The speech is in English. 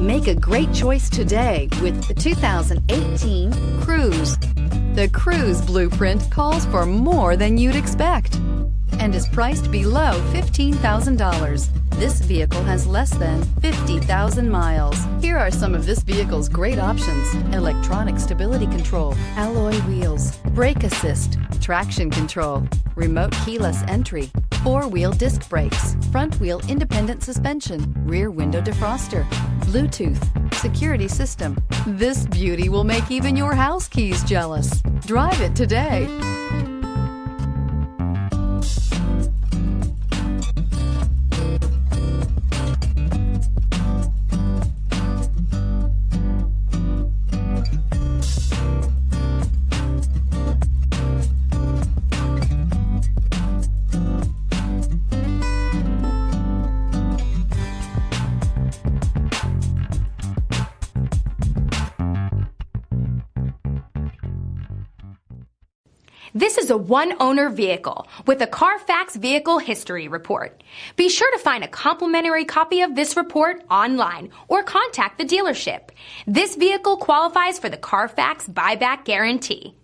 Make a great choice today with the 2018 Cruze. The Cruze blueprint calls for more than you'd expect and is priced below $15,000. This vehicle has less than 50,000 miles. Here are some of this vehicle's great options: electronic stability control, alloy wheels, brake assist, traction control, remote keyless entry, four-wheel disc brakes, front-wheel independent suspension, rear window defroster, Bluetooth, security system. This beauty will make even your house keys jealous. Drive it today. This is a one-owner vehicle with a Carfax Vehicle History Report. Be sure to find a complimentary copy of this report online or contact the dealership. This vehicle qualifies for the Carfax Buyback Guarantee.